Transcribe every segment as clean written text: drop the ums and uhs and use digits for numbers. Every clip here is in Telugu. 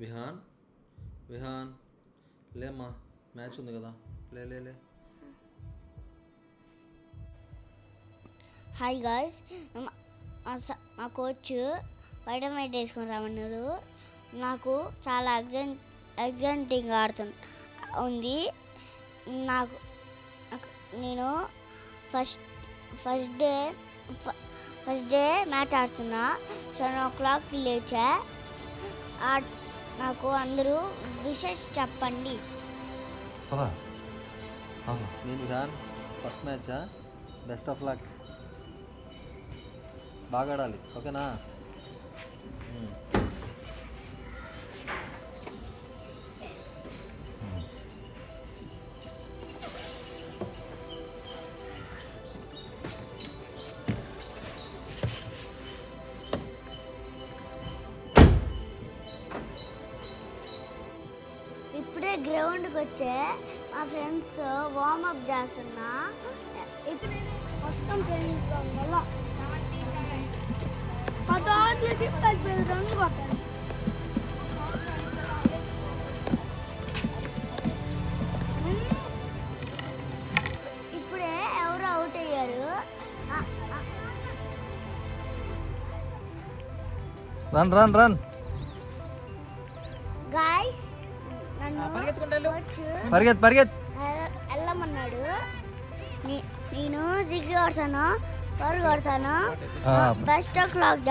విహాన్ విహాన్ లేమ్మా, మ్యాచ్ ఉంది కదా, లే లే లే. హాయ్ గాయ్స్, మా కోచ్ వైటమిన్ వేసుకుని రమ్మన్నారు. నాకు చాలా ఎగ్జైటింగ్ ఉంది. నేను ఫస్ట్ డే మ్యాచ్ ఆడుతున్నా. 7 o'clock లేచా. నాకు అందరూ విషెస్ చెప్పండి. నేను విహాన్, ఫస్ట్ మ్యాచా, బెస్ట్ ఆఫ్ లక్, బాగా ఆడాలి, ఓకేనా? ఇప్పుడే గ్రౌండ్కి వచ్చే మా ఫ్రెండ్స్ వార్మప్ చేస్తున్నా. ఇప్పుడు మొత్తం ఫ్రెండ్స్ వల్ల ఇప్పుడే ఎవరు అవుట్ అయ్యారు. Run run run. గాయ్స్, నన్ను పరిగెత్ వెళ్ళమన్నాడు. నేను 6 కొడతాను, 4 కొడతాను. బెస్ట్ ఆఫ్ లక్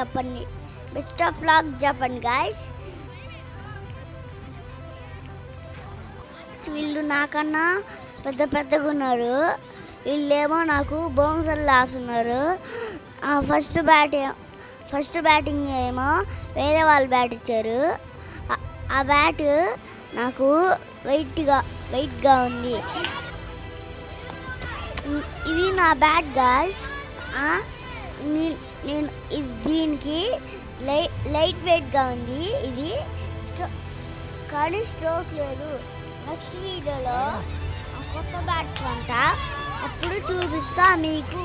చెప్పండి గాయ్స్. వీళ్ళు నాకన్నా పెద్దగా ఉన్నారు. వీళ్ళేమో నాకు బౌన్సర్లు వేస్తున్నారు. ఫస్ట్ బ్యాటింగ్ ఏమో వేరే వాళ్ళు బ్యాట్ ఇచ్చారు. ఆ బ్యాట్ నాకు వెయిట్గా ఉంది. ఇది నా బ్యాట్ గాయ్స్. నేను దీనికి లైట్ వెయిట్గా ఉంది ఇది, కానీ స్ట్రోక్ లేదు. నెక్స్ట్ వీడియోలో కొత్త బ్యాట్ కొంట, అప్పుడు చూపిస్తా మీకు.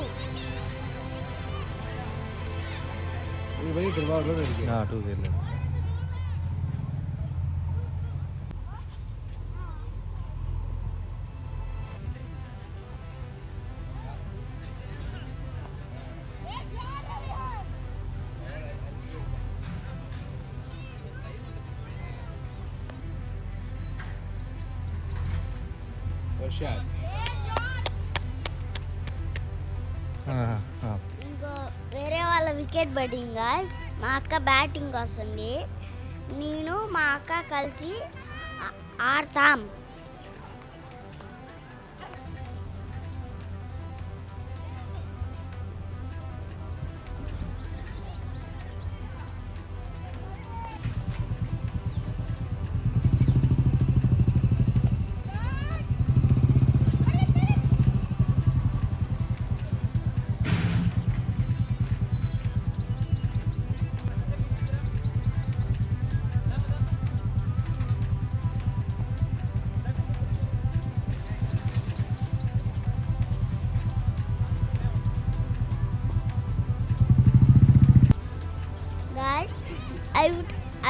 ఇంకో వేరే వాళ్ళ వికెట్ పడింది గాయ్స్. మా అక్క బ్యాటింగ్ వస్తుంది. నేను మా అక్క కలిసి ఆడతాం.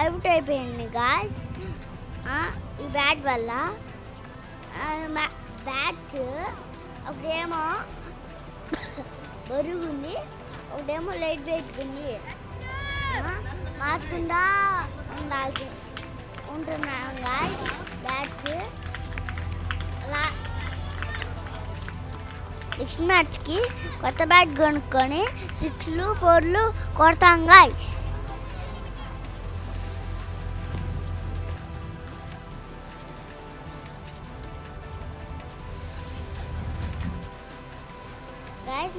అవుట్ అయిపోయింది గాయ్స్ ఈ బ్యాట్ వల్ల. బ్యాట్స్ ఒకటేమో బరువుంది, ఒకటేమో లైట్ వెయిట్ ఉంది. మార్చకుండా ఉంటున్నాం గాయ్స్ బ్యాట్స్. నెక్స్ట్ మ్యాచ్కి కొత్త బ్యాట్ కొనుక్కొని 6లు 4లు కొడతాం గాయ్స్.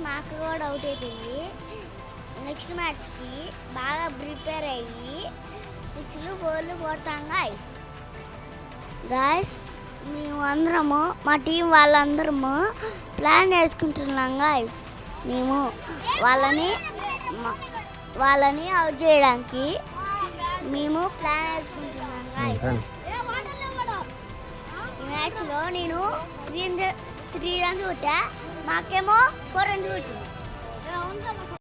మా అక్క కూడా అవుట్ అయిపోయింది. నెక్స్ట్ మ్యాచ్కి బాగా ప్రిపేర్ అయ్యి 6లు 4లు కొడతాం గాయ్స్. మేము అందరము, మా టీం వాళ్ళందరము ప్లాన్ వేసుకుంటున్నాం గాయ్స్. మేము వాళ్ళని అవుట్ చేయడానికి మేము ప్లాన్ వేసుకుంటున్నాం గాయ్స్. ఈ మ్యాచ్లో నేను 3 runs కొట్టా, మాకేమో 4 runs కొట్టింది.